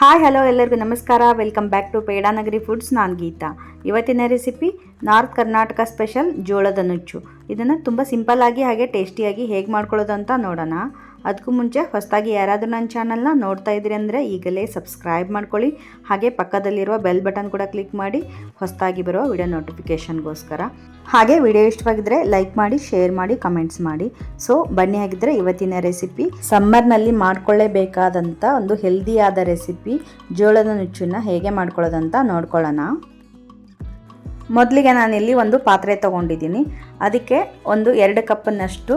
Hi hello ಎಲ್ಲರಿಗೂ ನಮಸ್ಕಾರ. Welcome back to Pedanagari foods. ನಾನು ಗೀತಾ. ಇವತ್ತಿನ ರೆಸಿಪಿ ನಾರ್ತ್ ಕರ್ನಾಟಕ ಸ್ಪೆಷಲ್ ಜೋಳದ ನುಚ್ಚು. ಇದನ್ನು ತುಂಬ ಸಿಂಪಲ್ಲಾಗಿ ಹಾಗೆ ಟೇಸ್ಟಿಯಾಗಿ ಹೇಗೆ ಮಾಡ್ಕೊಳ್ಳೋದು ಅಂತ ನೋಡೋಣ. ಅದಕ್ಕೂ ಮುಂಚೆ ಹೊಸದಾಗಿ ಯಾರಾದರೂ ನನ್ನ ಚಾನಲ್ನ ನೋಡ್ತಾ ಇದ್ದೀರಿ ಅಂದರೆ ಈಗಲೇ ಸಬ್ಸ್ಕ್ರೈಬ್ ಮಾಡ್ಕೊಳ್ಳಿ. ಹಾಗೆ ಪಕ್ಕದಲ್ಲಿರುವ ಬೆಲ್ ಬಟನ್ ಕೂಡ ಕ್ಲಿಕ್ ಮಾಡಿ ಹೊಸದಾಗಿ ಬರೋ ವಿಡಿಯೋ ನೋಟಿಫಿಕೇಷನ್ಗೋಸ್ಕರ. ಹಾಗೆ ವಿಡಿಯೋ ಇಷ್ಟವಾಗಿದ್ದರೆ ಲೈಕ್ ಮಾಡಿ, ಶೇರ್ ಮಾಡಿ, ಕಮೆಂಟ್ಸ್ ಮಾಡಿ. ಸೊ ಬನ್ನಿ, ಆಗಿದ್ದರೆ ಇವತ್ತಿನ ರೆಸಿಪಿ ಸಮ್ಮರ್ನಲ್ಲಿ ಮಾಡ್ಕೊಳ್ಳೇಬೇಕಾದಂಥ ಒಂದು ಹೆಲ್ದಿಯಾದ ರೆಸಿಪಿ ಜೋಳದ ನುಚ್ಚನ್ನು ಹೇಗೆ ಮಾಡ್ಕೊಳ್ಳೋದಂತ ನೋಡ್ಕೊಳ್ಳೋಣ. ಮೊದಲಿಗೆ ನಾನಿಲ್ಲಿ ಒಂದು ಪಾತ್ರೆ ತೊಗೊಂಡಿದ್ದೀನಿ. ಅದಕ್ಕೆ ಒಂದು 2 ಕಪ್ನಷ್ಟು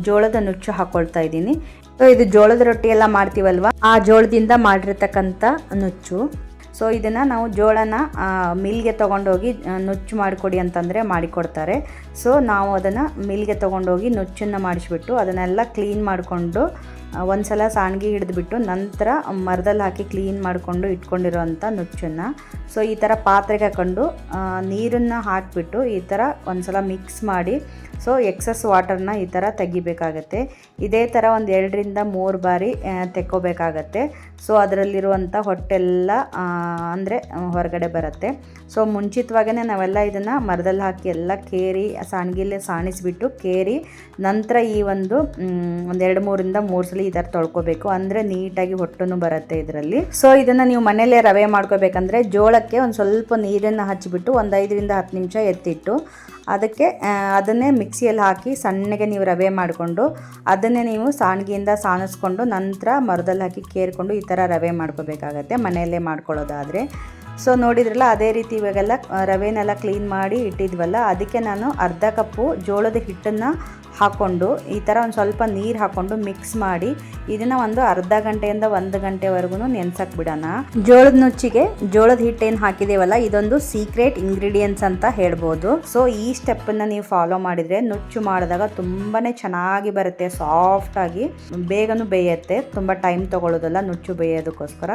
ಜೋಳದ ನುಚ್ಚು ಹಾಕ್ಕೊಳ್ತಾ ಇದ್ದೀನಿ. ಸೊ ಇದು ಜೋಳದ ರೊಟ್ಟಿ ಎಲ್ಲ ಮಾಡ್ತೀವಲ್ವ, ಆ ಜೋಳದಿಂದ ಮಾಡಿರ್ತಕ್ಕಂಥ ನುಚ್ಚು. ಸೊ ಇದನ್ನು ನಾವು ಜೋಳನ ಮಿಲ್ಗೆ ತೊಗೊಂಡೋಗಿ ನುಚ್ಚು ಮಾಡಿಕೊಡಿ ಅಂತಂದರೆ ಮಾಡಿಕೊಡ್ತಾರೆ. ಸೊ ನಾವು ಅದನ್ನು ಮಿಲ್ಗೆ ತೊಗೊಂಡೋಗಿ ನುಚ್ಚನ್ನು ಮಾಡಿಸ್ಬಿಟ್ಟು ಅದನ್ನೆಲ್ಲ ಕ್ಲೀನ್ ಮಾಡಿಕೊಂಡು ಒಂದು ಸಲ ಸಾಣಿಗೆ ಹಿಡಿದ್ಬಿಟ್ಟು ನಂತರ ಮರದಲ್ಲಿ ಹಾಕಿ ಕ್ಲೀನ್ ಮಾಡಿಕೊಂಡು ಇಟ್ಕೊಂಡಿರೋವಂಥ ನುಚ್ಚನ್ನು ಸೊ ಈ ಥರ ಪಾತ್ರೆಗೆ ಹಾಕೊಂಡು ನೀರನ್ನು ಹಾಕಿಬಿಟ್ಟು ಈ ಥರ ಒಂದು ಸಲ ಮಿಕ್ಸ್ ಮಾಡಿ ಸೊ ಎಕ್ಸಸ್ ವಾಟರ್ನ ಈ ಥರ ತೆಗಿಬೇಕಾಗತ್ತೆ. ಇದೇ ಥರ ಒಂದು 2 ರಿಂದ 3 ಬಾರಿ ತೆಕ್ಕೋಬೇಕಾಗತ್ತೆ. ಸೊ ಅದರಲ್ಲಿರುವಂಥ ಹೊಟ್ಟೆಲ್ಲ ಅಂದರೆ ಹೊರಗಡೆ ಬರುತ್ತೆ. ಸೊ ಮುಂಚಿತವಾಗೇ ನಾವೆಲ್ಲ ಇದನ್ನು ಮರದಲ್ಲಿ ಹಾಕಿ ಎಲ್ಲ ಕೇರಿ ಸಾಣಿಗೆಲ್ಲೇ ಸಾಣಿಸ್ಬಿಟ್ಟು ಕೇರಿ ನಂತರ ಈ ಒಂದು 2-3 ರಿಂದ 3 ಸಲ ಈ ಥರ ತೊಳ್ಕೊಬೇಕು. ಅಂದರೆ ನೀಟಾಗಿ ಹೊಟ್ಟೆನೂ ಬರುತ್ತೆ ಇದರಲ್ಲಿ. ಸೊ ಇದನ್ನು ನೀವು ಮನೆಯಲ್ಲೇ ರವೆ ಮಾಡ್ಕೋಬೇಕಂದ್ರೆ ಜೋಳಕ್ಕೆ ಒಂದು ಸ್ವಲ್ಪ ನೀರನ್ನು ಹಚ್ಚಿಬಿಟ್ಟು ಒಂದು 5 ರಿಂದ 10 ನಿಮಿಷ ಎತ್ತಿಟ್ಟು ಅದನ್ನೇ ಮಿಕ್ಸಿಯಲ್ಲಿ ಹಾಕಿ ಸಣ್ಣಗೆ ನೀವು ರವೆ ಮಾಡಿಕೊಂಡು ಅದನ್ನೇ ನೀವು ಸಾಣಿಗೆಯಿಂದ ಸಾಣಿಸ್ಕೊಂಡು ನಂತರ ಮರದಲ್ಲಿ ಹಾಕಿ ಕೇರ್ಕೊಂಡು ಈ ಥರ ರವೆ ಮಾಡ್ಕೋಬೇಕಾಗತ್ತೆ ಮನೆಯಲ್ಲೇ ಮಾಡ್ಕೊಳ್ಳೋದಾದರೆ. ಸೊ ನೋಡಿದ್ರಲ್ಲ, ಅದೇ ರೀತಿ ಇವಾಗೆಲ್ಲ ರವೆನೆಲ್ಲ ಕ್ಲೀನ್ ಮಾಡಿ ಇಟ್ಟಿದ್ವಲ್ಲ, ಅದಕ್ಕೆ ನಾನು ಅರ್ಧ ಕಪ್ಪು ಜೋಳದ ಹಿಟ್ಟನ್ನು ಹಾಕ್ಕೊಂಡು ಈ ಥರ ಒಂದು ಸ್ವಲ್ಪ ನೀರು ಹಾಕ್ಕೊಂಡು ಮಿಕ್ಸ್ ಮಾಡಿ ಇದನ್ನು ಒಂದು ಅರ್ಧ ಗಂಟೆಯಿಂದ 1 ಗಂಟೆವರೆಗೂ ನೆನ್ಸಕ್ಕೆ ಬಿಡೋಣ. ಜೋಳದ ನುಚ್ಚಿಗೆ ಜೋಳದ ಹಿಟ್ಟೇನು ಹಾಕಿದೇವಲ್ಲ, ಇದೊಂದು ಸೀಕ್ರೆಟ್ ಇಂಗ್ರೀಡಿಯೆಂಟ್ಸ್ ಅಂತ ಹೇಳ್ಬೋದು. ಸೊ ಈ ಸ್ಟೆಪ್ಪನ್ನು ನೀವು ಫಾಲೋ ಮಾಡಿದರೆ ನುಚ್ಚು ಮಾಡಿದಾಗ ತುಂಬಾ ಚೆನ್ನಾಗಿ ಬರುತ್ತೆ, ಸಾಫ್ಟಾಗಿ ಬೇಗನೂ ಬೇಯುತ್ತೆ. ತುಂಬ ಟೈಮ್ ತೊಗೊಳ್ಳೋದಲ್ಲ ನುಚ್ಚು ಬೇಯೋದಕ್ಕೋಸ್ಕರ.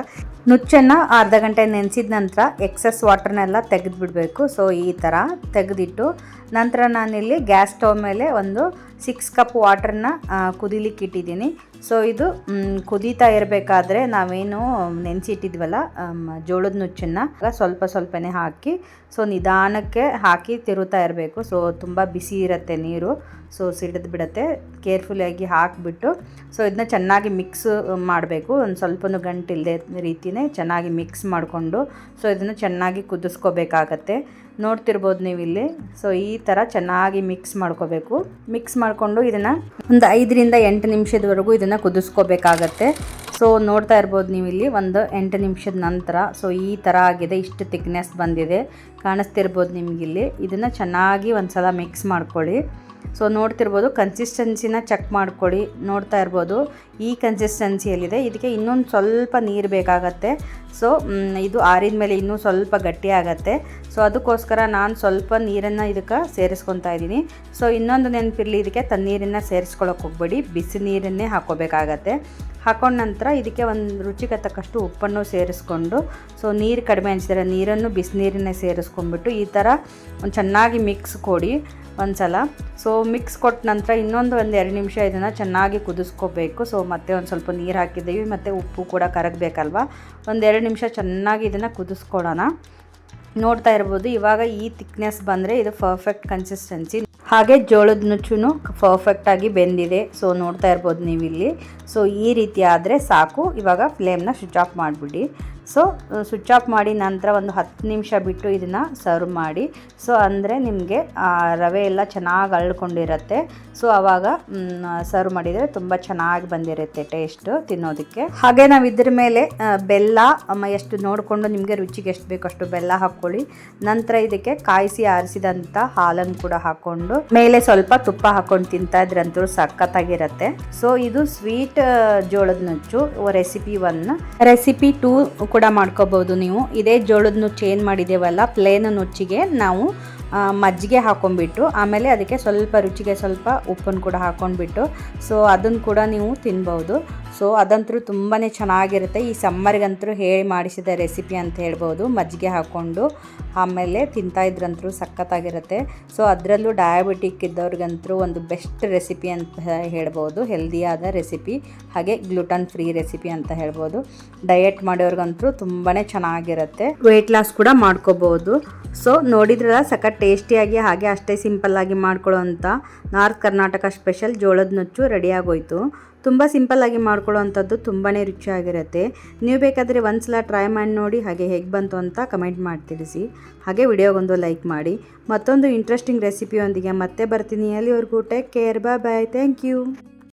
ನುಚ್ಚನ್ನು ಅರ್ಧ ಗಂಟೆ ನೆನೆಸಿದ ನಂತರ ಎಕ್ಸಸ್ ವಾಟರ್ನೆಲ್ಲ ತೆಗೆದುಬಿಡಬೇಕು. ಸೊ ಈ ಥರ ತೆಗೆದಿಟ್ಟು ನಂತರ ನಾನಿಲ್ಲಿ ಗ್ಯಾಸ್ ಸ್ಟವ್ ಮೇಲೆ ಒಂದು 6 ಕಪ್ ವಾಟರ್ನ ಕುದಿಲಿಕ್ಕೆ ಇಟ್ಟಿದ್ದೀನಿ. ಸೊ ಇದು ಕುದೀತಾ ಇರಬೇಕಾದ್ರೆ ನಾವೇನು ನೆನೆಸಿಟ್ಟಿದ್ವಲ್ಲ ಜೋಳದ ನುಚ್ಚನ್ನು ಸ್ವಲ್ಪ ಸ್ವಲ್ಪನೇ ಹಾಕಿ ಸೊ ನಿಧಾನಕ್ಕೆ ಹಾಕಿ ತಿರುತ್ತಾ ಇರಬೇಕು. ಸೊ ತುಂಬ ಬಿಸಿ ಇರುತ್ತೆ ನೀರು, ಸೊ ಸಿಡಿದು ಬಿಡುತ್ತೆ. ಕೇರ್ಫುಲ್ಲಾಗಿ ಹಾಕಿಬಿಟ್ಟು ಸೊ ಇದನ್ನ ಚೆನ್ನಾಗಿ ಮಿಕ್ಸ್ ಮಾಡಬೇಕು. ಒಂದು ಸ್ವಲ್ಪನೂ ಗಂಟಿಲ್ಲದೆ ರೀತಿಯೇ ಚೆನ್ನಾಗಿ ಮಿಕ್ಸ್ ಮಾಡಿಕೊಂಡು ಸೊ ಇದನ್ನು ಚೆನ್ನಾಗಿ ಕುದಿಸ್ಕೋಬೇಕಾಗತ್ತೆ. ನೋಡ್ತಿರ್ಬೋದು ನೀವು ಇಲ್ಲಿ. ಸೊ ಈ ಥರ ಚೆನ್ನಾಗಿ ಮಿಕ್ಸ್ ಮಾಡ್ಕೋಬೇಕು. ಮಿಕ್ಸ್ ಮಾಡಿಕೊಂಡು ಇದನ್ನು ಒಂದು 5 ರಿಂದ 8 ನಿಮಿಷದವರೆಗೂ ಇದನ್ನು ಕುದಿಸ್ಕೋಬೇಕಾಗತ್ತೆ. ಸೊ ನೋಡ್ತಾ ಇರ್ಬೋದು ನೀವು ಇಲ್ಲಿ ಒಂದು 8 ನಿಮಿಷದ ನಂತರ ಸೊ ಈ ಥರ ಆಗಿದೆ, ಇಷ್ಟು ಥಿಕ್ನೆಸ್ ಬಂದಿದೆ, ಕಾಣಿಸ್ತಿರ್ಬೋದು ನಿಮಗಿಲ್ಲಿ. ಇದನ್ನು ಚೆನ್ನಾಗಿ ಒಂದು ಸಲ ಮಿಕ್ಸ್ ಮಾಡ್ಕೊಳ್ಳಿ. ಸೊ ನೋಡ್ತಿರ್ಬೋದು, ಕನ್ಸಿಸ್ಟೆನ್ಸಿನ ಚೆಕ್ ಮಾಡ್ಕೊಳ್ಳಿ. ನೋಡ್ತಾ ಇರ್ಬೋದು ಈ ಕನ್ಸಿಸ್ಟೆನ್ಸಿಯಲ್ಲಿದೆ. ಇದಕ್ಕೆ ಇನ್ನೊಂದು ಸ್ವಲ್ಪ ನೀರು ಬೇಕಾಗತ್ತೆ. ಸೊ ಇದು ಆರಿದ ಮೇಲೆ ಇನ್ನೂ ಸ್ವಲ್ಪ ಗಟ್ಟಿ ಆಗುತ್ತೆ. ಸೊ ಅದಕ್ಕೋಸ್ಕರ ನಾನು ಸ್ವಲ್ಪ ನೀರನ್ನು ಇದಕ್ಕೆ ಸೇರಿಸ್ಕೊತಾ ಇದ್ದೀನಿ. ಸೊ ಇನ್ನೊಂದು ನೆನಪಿರಲಿ, ಇದಕ್ಕೆ ತಣ್ಣೀರನ್ನು ಸೇರಿಸ್ಕೊಳ್ಳೋಕೆ ಹೋಗ್ಬೇಡಿ, ಬಿಸಿ ನೀರನ್ನೇ ಹಾಕ್ಕೋಬೇಕಾಗತ್ತೆ. ಹಾಕೊಂಡ ನಂತರ ಇದಕ್ಕೆ ಒಂದು ರುಚಿಗೆ ತಕ್ಕಷ್ಟು ಉಪ್ಪನ್ನು ಸೇರಿಸ್ಕೊಂಡು ಸೊ ನೀರು ಕಡಿಮೆ ಅನಿಸಿದರೆ ನೀರನ್ನು ಬಿಸಿನೀರನ್ನೇ ಸೇರಿಸ್ಕೊಂಡ್ಬಿಟ್ಟು ಈ ಥರ ಒಂದು ಚೆನ್ನಾಗಿ ಮಿಕ್ಸ್ ಕೊಡಿ ಒಂದು ಸಲ. ಸೊ ಮಿಕ್ಸ್ ಕೊಟ್ಟ ನಂತರ ಇನ್ನೊಂದು 2 ನಿಮಿಷ ಇದನ್ನು ಚೆನ್ನಾಗಿ ಕುದಿಸ್ಕೋಬೇಕು. ಸೊ ಮತ್ತೆ ಒಂದು ಸ್ವಲ್ಪ ನೀರು ಹಾಕಿದ್ದೀವಿ ಮತ್ತು ಉಪ್ಪು ಕೂಡ ಕರಗಬೇಕಲ್ವ. ಒಂದು 2 ನಿಮಿಷ ಚೆನ್ನಾಗಿ ಇದನ್ನು ಕುದಿಸ್ಕೊಳ್ಳೋಣ. ನೋಡ್ತಾ ಇರ್ಬೋದು ಇವಾಗ ಈ ಥಿಕ್ನೆಸ್ ಬಂದರೆ ಇದು ಪರ್ಫೆಕ್ಟ್ ಕನ್ಸಿಸ್ಟೆನ್ಸಿ. ಹಾಗೆ ಜೋಳದ ನುಚ್ಚು ಪರ್ಫೆಕ್ಟಾಗಿ ಬೆಂದಿದೆ. ಸೊ ನೋಡ್ತಾ ಇರ್ಬೋದು ನೀವಿಲ್ಲಿ. ಸೊ ಈ ರೀತಿ ಆದರೆ ಸಾಕು. ಇವಾಗ ಫ್ಲೇಮ್ನ ಸ್ವಿಚ್ ಆಫ್ ಮಾಡಿಬಿಡಿ. ಸೊ ಸ್ವಿಚ್ ಆಫ್ ಮಾಡಿ ನಂತರ ಒಂದು 10 ನಿಮಿಷ ಬಿಟ್ಟು ಇದನ್ನು ಸರ್ವ್ ಮಾಡಿ. ಸೊ ಅಂದರೆ ನಿಮಗೆ ರವೆ ಎಲ್ಲ ಚೆನ್ನಾಗಿ ಅಳ್ಕೊಂಡಿರುತ್ತೆ. ಸೊ ಆವಾಗ ಸರ್ವ್ ಮಾಡಿದರೆ ತುಂಬ ಚೆನ್ನಾಗಿ ಬಂದಿರುತ್ತೆ ಟೇಸ್ಟು ತಿನ್ನೋದಕ್ಕೆ. ಹಾಗೆ ನಾವು ಇದ್ರ ಮೇಲೆ ಬೆಲ್ಲ ಎಷ್ಟು ನೋಡಿಕೊಂಡು ನಿಮಗೆ ರುಚಿಗೆ ಎಷ್ಟು ಬೇಕೋ ಅಷ್ಟು ಬೆಲ್ಲ ಹಾಕ್ಕೊಳ್ಳಿ. ನಂತರ ಇದಕ್ಕೆ ಕಾಯಿಸಿ ಆರಿಸಿದಂಥ ಹಾಲನ್ನು ಕೂಡ ಹಾಕ್ಕೊಂಡು ಮೇಲೆ ಸ್ವಲ್ಪ ತುಪ್ಪ ಹಾಕ್ಕೊಂಡು ತಿಂತಾ ಇದ್ರಂತೂ ಸಖತ್ತಾಗಿರುತ್ತೆ. ಸೊ ಇದು ಸ್ವೀಟ್ ಜೋಳದ ನುಚ್ಚು ರೆಸಿಪಿ 1. ರೆಸಿಪಿ 2 ಕೂಡ ಮಾಡ್ಕೋಬಹುದು ನೀವು. ಇದೇ ಜೋಳದ ನುಚ್ಚು ಏನು ಮಾಡಿದ್ದೇವಲ್ಲ ಪ್ಲೇನ್ ನುಚ್ಚಿಗೆ ನಾವು ಮಜ್ಜಿಗೆ ಹಾಕೊಂಡ್ಬಿಟ್ಟು ಆಮೇಲೆ ಅದಕ್ಕೆ ಸ್ವಲ್ಪ ರುಚಿಗೆ ಸ್ವಲ್ಪ ಉಪ್ಪನ್ನು ಕೂಡ ಹಾಕ್ಕೊಂಡ್ಬಿಟ್ಟು ಸೊ ಅದನ್ನು ಕೂಡ ನೀವು ತಿನ್ಬೋದು. ಸೊ ಅದಂತೂ ತುಂಬಾ ಚೆನ್ನಾಗಿರುತ್ತೆ. ಈ ಸಮ್ಮರ್ಗಂತೂ ಹೇಳಿ ಮಾಡಿಸಿದ ರೆಸಿಪಿ ಅಂತ ಹೇಳ್ಬೋದು. ಮಜ್ಜಿಗೆ ಹಾಕ್ಕೊಂಡು ಆಮೇಲೆ ತಿಂತಾಯಿದ್ರಂತೂ ಸಖತ್ತಾಗಿರುತ್ತೆ. ಸೊ ಅದರಲ್ಲೂ ಡಯಾಬಿಟಿಕ್ ಇದ್ದವ್ರಿಗಂತೂ ಒಂದು ಬೆಸ್ಟ್ ರೆಸಿಪಿ ಅಂತ ಹೇಳ್ಬೋದು. ಹೆಲ್ದಿಯಾದ ರೆಸಿಪಿ, ಹಾಗೆ ಗ್ಲುಟನ್ ಫ್ರೀ ರೆಸಿಪಿ ಅಂತ ಹೇಳ್ಬೋದು. ಡಯಟ್ ಮಾಡೋರ್ಗಂತೂ ತುಂಬಾ ಚೆನ್ನಾಗಿರುತ್ತೆ. ವೆಯ್ಟ್ ಲಾಸ್ ಕೂಡ ಮಾಡ್ಕೋಬೋದು. ಸೊ ನೋಡಿದ್ರಲ್ಲ, ಸಖತ್ ಟೇಸ್ಟಿಯಾಗಿ ಹಾಗೆ ಅಷ್ಟೇ ಸಿಂಪಲ್ಲಾಗಿ ಮಾಡ್ಕೊಳ್ಳೋವಂಥ ನಾರ್ತ್ ಕರ್ನಾಟಕ ಸ್ಪೆಷಲ್ ಜೋಳದ ನುಚ್ಚು ರೆಡಿಯಾಗೋಯ್ತು. ತುಂಬ ಸಿಂಪಲ್ಲಾಗಿ ಮಾಡ್ಕೊಳ್ಳೋವಂಥದ್ದು ತುಂಬಾ ರುಚಿಯಾಗಿರುತ್ತೆ. ನೀವು ಬೇಕಾದರೆ ಒಂದ್ಸಲ ಟ್ರೈ ಮಾಡಿ ನೋಡಿ, ಹಾಗೆ ಹೇಗೆ ಬಂತು ಅಂತ ಕಮೆಂಟ್ ಮಾಡಿ ತಿಳಿಸಿ. ಹಾಗೆ ವಿಡಿಯೋಗೊಂದು ಲೈಕ್ ಮಾಡಿ. ಮತ್ತೊಂದು ಇಂಟ್ರೆಸ್ಟಿಂಗ್ ರೆಸಿಪಿಯೊಂದಿಗೆ ಮತ್ತೆ ಬರ್ತೀನಿ. ಅಲ್ಲಿವರೆಗೂ take care, bye bye, thank you.